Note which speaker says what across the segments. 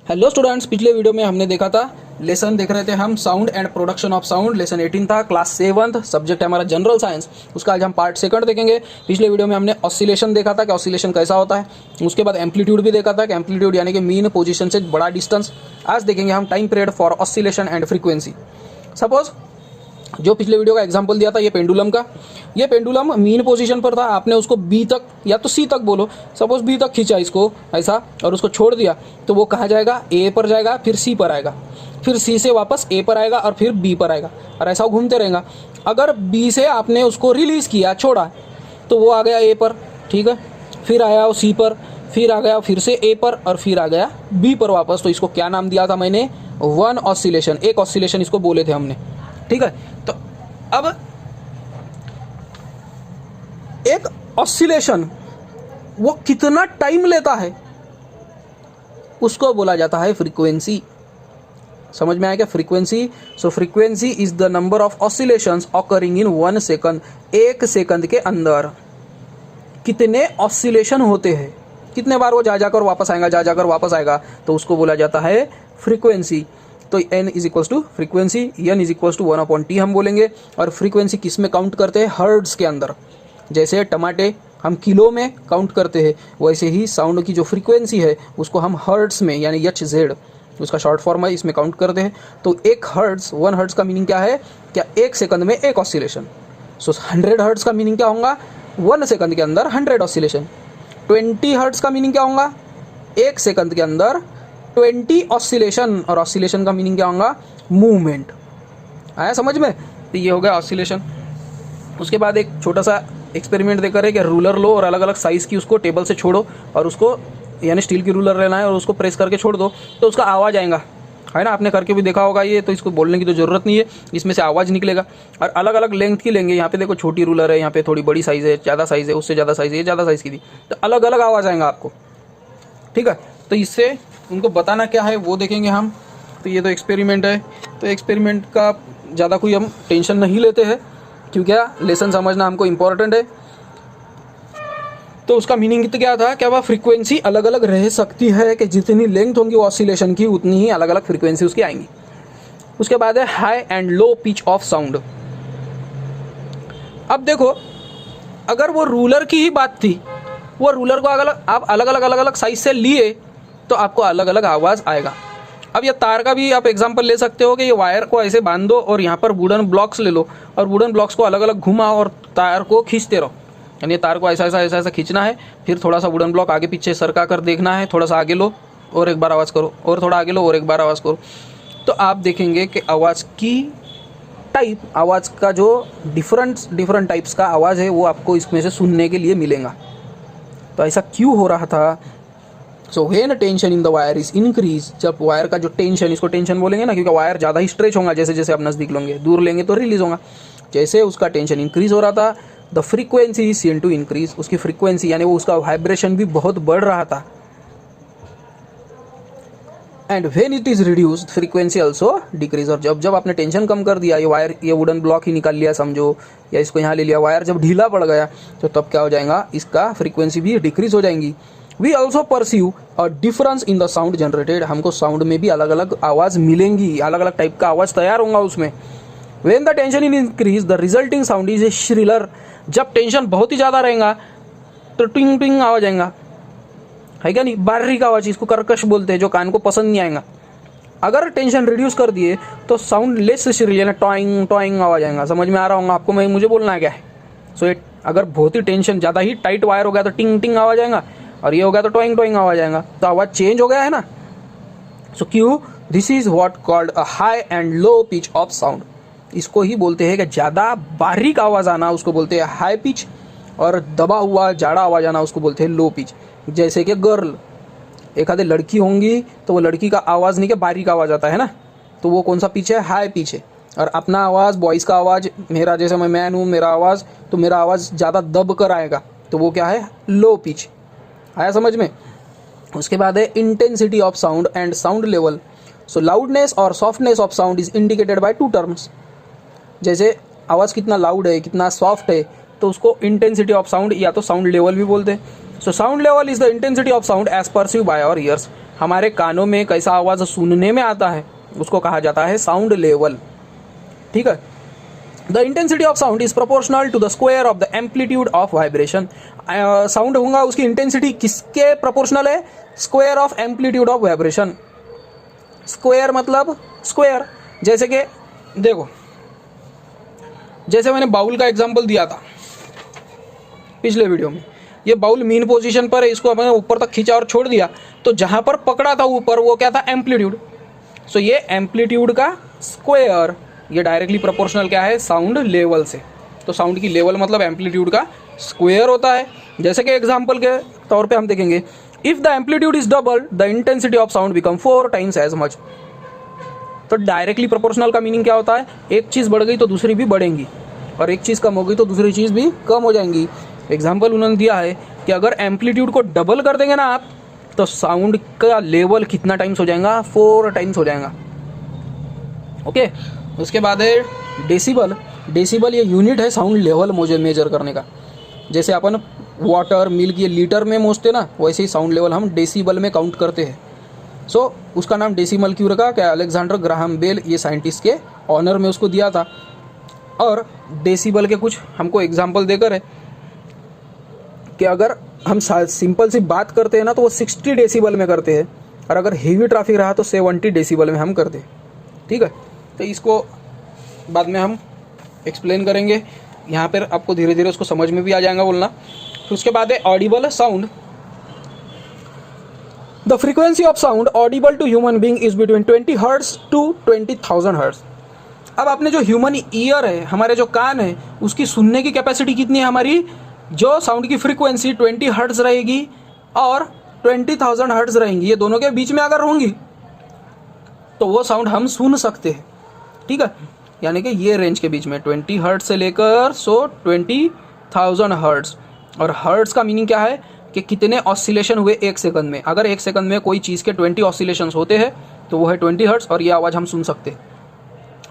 Speaker 1: Hello students, पिछले video में हमने देखा था लेसन देख रहे थे हम sound and production of sound. Lesson 18 था, क्लास 7th, सब्जेक्ट है हमारा जनरल साइंस। उसका आज हम पार्ट 2 देखेंगे। पिछले वीडियो में हमने ऑसिलेशन देखा था कि ऑसिलेशन कैसा होता है। उसके बाद एम्पलीट्यूड भी देखा था कि एम्पलीट्यूड यानी कि मीन पोजीशन से बड़ा डिस्टेंस। आज देखेंगे हम time period for oscillation and frequency. Suppose जो पिछले वीडियो का एग्जांपल दिया था ये पेंडुलम का, ये पेंडुलम मीन पोजीशन पर था। आपने उसको बी तक या तो सी तक बोलो, सपोज बी तक खींचा इसको ऐसा और उसको छोड़ दिया तो वो कहाँ जाएगा, ए पर जाएगा, फिर सी पर आएगा, फिर सी से वापस ए पर आएगा और फिर बी पर आएगा और ऐसा घूमते रहेगा। अगर बी से आपने उसको रिलीज़ किया, छोड़ा, तो वो आ गया ए पर, ठीक है, फिर आया वो सी पर, फिर आ गया फिर से ए पर और फिर आ गया बी पर वापस। तो इसको क्या नाम दिया था मैंने, वन ऑसिलेशन, एक ऑसिलेशन इसको बोले थे हमने, ठीक है। तो अब एक ऑसिलेशन वो कितना टाइम लेता है उसको बोला जाता है फ्रीक्वेंसी। समझ में आया क्या frequency? So frequency is the number of oscillations occurring in 1 second. एक सेकंड के अंदर कितने ऑसिलेशन होते हैं, कितने बार वो जा जाकर वापस आएगा, जा जाकर वापस आएगा, तो उसको बोला जाता है फ्रीक्वेंसी। तो n is equals to frequency, n is equals to 1/t हम बोलेंगे। और फ्रीक्वेंसी किस में काउंट करते हैं, हर्ट्ज के अंदर। जैसे टमाटे हम किलो में काउंट करते हैं, वैसे ही साउंड की जो फ्रीक्वेंसी है उसको हम हर्ट्ज में यानी HZ, उसका शॉर्ट फॉर्म है, इसमें काउंट करते हैं। तो एक हर्ट्ज, 1 हर्ट्ज का मीनिंग क्या है, क्या एक सेकंड में एक ऑसिलेशन। सो 100 हर्ट्ज का मीनिंग क्या होगा, 1 सेकंड के अंदर 100 ऑसिलेशन। 20 हर्ट्ज का मीनिंग क्या होगा, एक सेकंड के अंदर 20 ऑसिलेशन। और ऑसिलेशन का मीनिंग क्या होगा, मूवमेंट। आया समझ में? तो ये हो गया ऑसिलेशन। उसके बाद एक छोटा सा एक्सपेरिमेंट देकर है कि रूलर लो और अलग अलग साइज़ की उसको टेबल से छोड़ो और उसको, यानी स्टील की रूलर लेना है और उसको प्रेस करके छोड़ दो तो उसका आवाज़ आएगा, है ना। आपने करके भी देखा होगा ये, तो इसको बोलने की तो ज़रूरत नहीं है, इसमें से आवाज़ निकलेगा। और अलग अलग लेंथ की लेंगे, यहाँ पे देखो छोटी रूलर है, यहाँ पे थोड़ी बड़ी साइज़ है, ज़्यादा साइज़ है, उससे ज़्यादा साइज़ है, ये ज़्यादा साइज़ की थी, तो अलग अलग आवाज़ आएगा आपको, ठीक है। तो इससे उनको बताना क्या है वो देखेंगे हम। तो ये तो एक्सपेरिमेंट है, तो एक्सपेरिमेंट का ज़्यादा कोई हम टेंशन नहीं लेते हैं, क्योंकि लेसन समझना हमको इम्पोर्टेंट है। तो उसका मीनिंग तो क्या था, क्या वह फ्रीक्वेंसी अलग अलग रह सकती है, कि जितनी लेंथ होंगी ऑसिलेशन की उतनी ही अलग अलग फ्रीक्वेंसी उसकी आएंगी। उसके बाद है high and low pitch of sound. अब देखो, अगर वो रूलर की ही बात थी, वो रूलर को आप अलग अलग साइज से लिए तो आपको अलग अलग आवाज़ आएगा। अब ये तार का भी आप एग्जांपल ले सकते हो कि ये वायर को ऐसे बांध दो और यहाँ पर वुडन ब्लॉक्स ले लो और वुडन ब्लॉक्स को अलग अलग घुमाओ और तार को खींचते रहो। यानी तार को ऐसा ऐसा ऐसा ऐसा खींचना है, फिर थोड़ा सा वुडन ब्लॉक आगे पीछे सरका कर देखना है, थोड़ा सा आगे लो और एक बार आवाज़ करो, और थोड़ा आगे लो और एक बार आवाज़ करो। तो आप देखेंगे कि आवाज़ की टाइप, आवाज़ का जो डिफरेंट टाइप्स का आवाज़ है वो आपको इसमें से सुनने के लिए मिलेगा। तो ऐसा क्यों हो रहा था? So when tension in the wire is increase, जब वायर का जो टेंशन, इसको टेंशन बोलेंगे ना, क्योंकि वायर ज़्यादा ही स्ट्रेच होगा, जैसे जैसे आप नज़दीक लेंगे, दूर लेंगे तो रिलीज होगा। जैसे उसका टेंशन इंक्रीज हो रहा था, the frequency is seen to increase, उसकी फ्रीक्वेंसी यानी वो उसका वाइब्रेशन भी बहुत बढ़ रहा था। And when it is reduced frequency also decrease, और जब आपने टेंशन कम कर दिया, ये वायर, ये वुडन ब्लॉक ही निकाल लिया समझो, या इसको यहाँ ले लिया, वायर जब ढीला पड़ गया तो तब क्या हो जाएगा, इसका फ्रीक्वेंसी भी डिक्रीज हो जाएंगी। We also perceive a difference in the sound generated, हमको साउंड में भी अलग अलग आवाज़ मिलेंगी, अलग अलग टाइप का आवाज़ तैयार होगा उसमें। When the tension in increase the resulting sound is a shriller, जब टेंशन बहुत ही ज़्यादा रहेगा तो टिंग टिंग आवाज आएगा, है क्या नहीं, बारीक आवाज़, इसको कर्कश बोलते हैं, जो कान को पसंद नहीं आएगा। अगर टेंशन रिड्यूस कर दिए तो साउंड लेस श्रिल यानी टॉइंग टॉइंग आवाज आएगा। समझ में आ रहा होगा आपको मुझे बोलना है क्या है? सो अगर बहुत ही टेंशन ज़्यादा ही टाइट वायर हो गया तो टिंग टिंग आवाज आएगा, और ये हो गया तो टॉइंग टॉइंग आवाज आएगा। तो आवाज़ चेंज हो गया है ना। सो क्यों, this is what called a high and low pitch of sound. इसको ही बोलते हैं कि ज़्यादा बारीक आवाज़ आना उसको बोलते हैं हाई पिच, और दबा हुआ जाड़ा आवाज़ आना उसको बोलते हैं लो पिच। जैसे कि गर्ल, एक आधे लड़की होंगी तो वो लड़की का आवाज़ नहीं कि बारीक आवाज़ आता है ना, तो वो कौन सा पिच है, हाई पिच है। और अपना आवाज़, बॉयज़ का आवाज़, मेरा जैसे मैं मैन हूँ, मेरा आवाज़, तो मेरा आवाज़ ज़्यादा दब कर आएगा, तो वो क्या है, लो पिच। आया समझ में? उसके बाद है intensity of sound and sound level. So loudness और softness of sound is indicated by 2 terms. जैसे आवाज़ कितना लाउड है, कितना सॉफ्ट है, तो उसको इंटेंसिटी ऑफ साउंड या तो साउंड लेवल भी बोलते हैं। So sound level is the intensity of sound as perceived by our ears. हमारे कानों में कैसा आवाज़ सुनने में आता है उसको कहा जाता है साउंड लेवल। ठीक है, the intensity of sound is proportional to the square of the amplitude of vibration. Sound होगा उसकी इंटेंसिटी किसके प्रोपोर्शनल है? Square of amplitude of vibration. Square मतलब स्क्वायर, जैसे कि देखो, जैसे मैंने बाउल का एग्जांपल दिया था पिछले वीडियो में, ये बाउल मीन पोजीशन पर है, इसको मैंने ऊपर तक खींचा और छोड़ दिया, तो जहां पर पकड़ा था ऊपर वो क्या था? एम्पलीट्यूड। सो ये एम्पलीट्यूड का स्क्वायर, ये डायरेक्टली प्रोपोर्शनल क्या है? साउंड लेवल से। तो साउंड की लेवल मतलब एम्पलीट्यूड का स्क्वायर होता है। जैसे कि एग्जांपल के तौर पे हम देखेंगे, if the amplitude is double the intensity of sound become 4 times as much. तो डायरेक्टली प्रोपोर्शनल का मीनिंग क्या होता है? एक चीज़ बढ़ गई तो दूसरी भी बढ़ेंगी, और एक चीज़ कम हो गई तो दूसरी चीज़ भी कम हो जाएंगी। एग्जाम्पल उन्होंने दिया है कि अगर एम्पलीट्यूड को डबल कर देंगे ना आप, तो साउंड का लेवल कितना टाइम्स हो जाएगा? 4 टाइम्स हो जाएगा। ओके, उसके बाद है डेसिबल। डेसिबल ये यूनिट है साउंड लेवल मेजर करने का। जैसे अपन वाटर, मिल्क ये लीटर में मोजते ना, वैसे ही साउंड लेवल हम डेसिबल में काउंट करते हैं। सो उसका नाम डेसिमल क्यों रखा? क्या अलेक्जेंडर ग्राहम बेल ये साइंटिस्ट के ऑनर में उसको दिया था। और डेसिबल के कुछ हमको एग्जाम्पल देकर है कि अगर हम सिंपल सी बात करते हैं ना तो वो 60 डेसिबल में करते हैं, और अगर हेवी ट्रैफिक रहा तो 70 डेसिबल में हम करते हैं। ठीक है, तो इसको बाद में हम एक्सप्लेन करेंगे। यहाँ पर आपको धीरे धीरे उसको समझ में भी आ जाएगा बोलना। फिर उसके बाद है audible sound. The frequency of sound audible to human being is between 20 hertz to 20,000 hertz. अब आपने जो ह्यूमन ईयर है, हमारे जो कान है, उसकी सुनने की कैपेसिटी कितनी है? हमारी जो साउंड की फ्रीक्वेंसी 20 हर्ट्ज रहेगी और 20,000 हर्ट्ज रहेंगी, ये दोनों के बीच में अगर होंगी तो वो साउंड हम सुन सकते हैं। ठीक है, यानी कि ये रेंज के बीच में 20 हर्ट्ज से लेकर 20,000 हर्ट्ज। और हर्ट्ज का मीनिंग क्या है? कि कितने ऑसिलेशन हुए 1 सेकंड में। अगर 1 सेकंड में कोई चीज़ के 20 ऑसिलेशंस होते हैं तो वो है 20 हर्ट्ज, और ये आवाज़ हम सुन सकते हैं।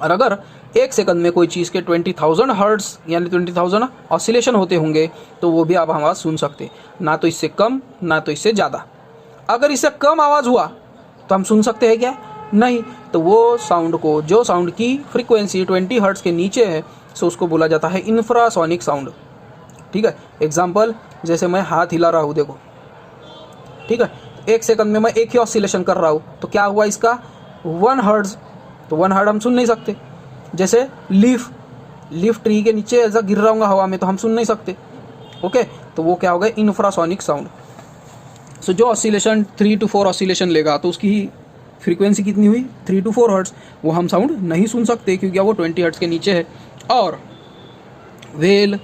Speaker 1: और अगर 1 सेकंड में कोई चीज़ के 20,000 हर्ट्ज यानी 20,000 ऑसिलेशन होते होंगे तो वो भी आप आवाज़ सुन सकते हैं। ना तो इससे कम, ना तो इससे ज़्यादा। अगर इससे कम आवाज़ हुआ तो हम सुन सकते हैं क्या? नहीं। तो वो साउंड को, जो साउंड की फ्रीक्वेंसी 20 हर्ट्ज के नीचे है, सो उसको बोला जाता है इंफ्रासोनिक साउंड। ठीक है, एग्जाम्पल जैसे मैं हाथ हिला रहा हूँ, देखो, ठीक है, 1 सेकंड में मैं एक ही ऑसिलेशन कर रहा हूँ, तो क्या हुआ इसका? 1 हर्ट्ज। तो 1 हर्ट्ज हम सुन नहीं सकते। जैसे लीफ ट्री के नीचे ऐसा गिर रहा हूँ हवा में, तो हम सुन नहीं सकते। ओके, तो वो क्या हो गया? Infrasonic sound. सो जो ऑसिलेशन 3 to 4 ऑसिलेशन लेगा तो उसकी फ्रीक्वेंसी कितनी हुई? 3 to 4 हर्ट्ज। वो हम साउंड नहीं सुन सकते क्योंकि वो 20 हर्ट्ज के नीचे है। और व्हेल,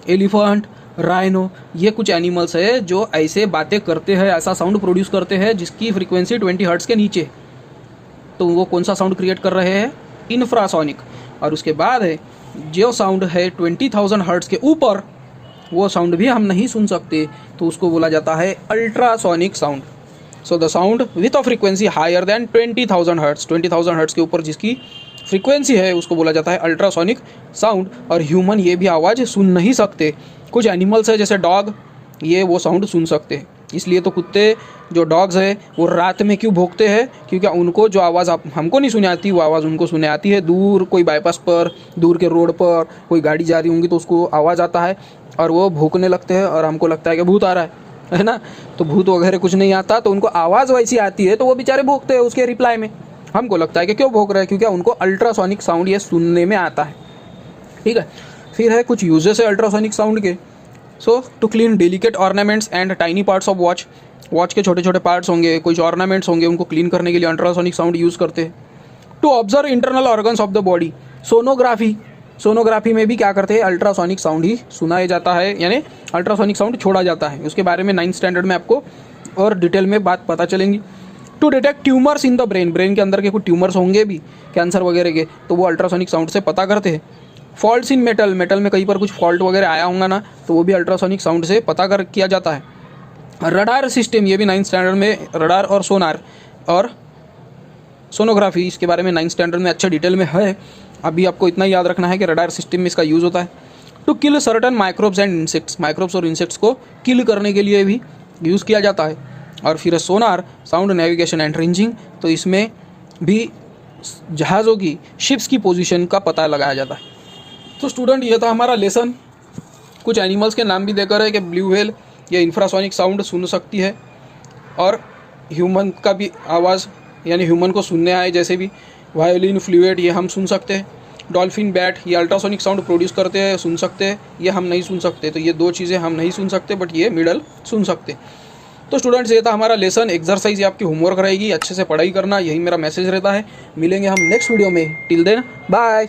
Speaker 1: एलिफेंट, राइनो, ये कुछ एनिमल्स है जो ऐसे बातें करते हैं, ऐसा साउंड प्रोड्यूस करते हैं जिसकी फ्रीक्वेंसी 20 हर्ट्ज के नीचे। तो वो कौन सा साउंड क्रिएट कर रहे हैं? इंफ्रासोनिक। और उसके बाद है जो साउंड है 20,000 हर्ट्ज के ऊपर, वो साउंड भी हम नहीं सुन सकते, तो उसको बोला जाता है ultrasonic sound. So the sound with a frequency higher than 20,000 hertz, 20,000 hertz के ऊपर जिसकी फ्रीक्वेंसी है उसको बोला जाता है अल्ट्रासोनिक साउंड। और ह्यूमन ये भी आवाज़ सुन नहीं सकते। कुछ एनिमल्स है जैसे डॉग, ये वो साउंड सुन सकते हैं। इसलिए तो कुत्ते, जो डॉग्स है, वो रात में क्यों भौंकते हैं? क्योंकि उनको जो आवाज़ हमको नहीं सुने आती, वो आवाज़ उनको सुने आती है। दूर कोई बाईपास पर, दूर के रोड पर कोई गाड़ी जा रही होंगी तो उसको आवाज़ आता है और वो भौंकने लगते हैं, और हमको लगता है कि भूत आ रहा है ना। तो भूत वगैरह कुछ नहीं आता, तो उनको आवाज़ वैसी आती है तो वो बेचारे भौंकते हैं उसके रिप्लाई में। हमको लगता है कि क्यों भौंक रहे हैं, क्योंकि उनको अल्ट्रासोनिक साउंड ये सुनने में आता है। ठीक है, फिर है कुछ यूजेस है अल्ट्रासोनिक साउंड के। So to clean delicate ornaments and tiny parts of watch, watch के छोटे छोटे पार्ट्स होंगे, कुछ ऑर्नामेंट्स होंगे, उनको क्लीन करने के लिए अल्ट्रासोनिक साउंड यूज़ करते हैं। To observe internal organs of the body, sonography, sonography में भी क्या करते हैं? अल्ट्रासोनिक साउंड ही सुनाया जाता है, यानी अल्ट्रासोनिक साउंड छोड़ा जाता है। उसके बारे में 9th स्टैंडर्ड में आपको और डिटेल में बात पता चलेंगी। To detect tumours in the brain, brain के अंदर के कुछ ट्यूमर्स होंगे भी, कैंसर वगैरह के, तो वो अल्ट्रासोनिक साउंड से पता करते हैं। फॉल्ट्स इन मेटल, मेटल में कहीं पर कुछ फॉल्ट वगैरह आया होगा ना, तो वो भी अल्ट्रासोनिक साउंड से पता कर किया जाता है। रडार सिस्टम, ये भी 9th स्टैंडर्ड में, रडार और सोनार और सोनोग्राफी, इसके बारे में 9th स्टैंडर्ड में अच्छे डिटेल में है। अभी आपको इतना याद रखना है कि रडार सिस्टम में इसका यूज़ होता है। To kill certain microbes and insects, microbes और इंसेक्ट्स को किल करने के लिए भी यूज़ किया जाता है। और फिर सोनार, साउंड नेविगेशन एंड रेंजिंग, तो इसमें भी जहाज़ों की, शिप्स की पोजीशन का पता लगाया जाता है। तो स्टूडेंट ये था हमारा लेसन। कुछ एनिमल्स के नाम भी देकर है कि ब्लू व्हेल ये इंफ्रासोनिक साउंड सुन सकती है और ह्यूमन का भी आवाज़ यानी ह्यूमन को सुनने आए, जैसे भी वायोलिन, फ्लूएट ये हम सुन सकते हैं। डॉल्फिन, बैट ये अल्ट्रासोनिक साउंड प्रोड्यूस करते हैं, सुन सकते हैं, ये हम नहीं सुन सकते। तो ये दो चीज़ें हम नहीं सुन सकते, बट ये मिडल सुन सकते। तो स्टूडेंट्स ये था हमारा लेसन। एक्सरसाइज ये आपकी होमवर्क रहेगी, अच्छे से पढ़ाई करना, यही मेरा मैसेज रहता है। मिलेंगे हम नेक्स्ट वीडियो में। Till then bye.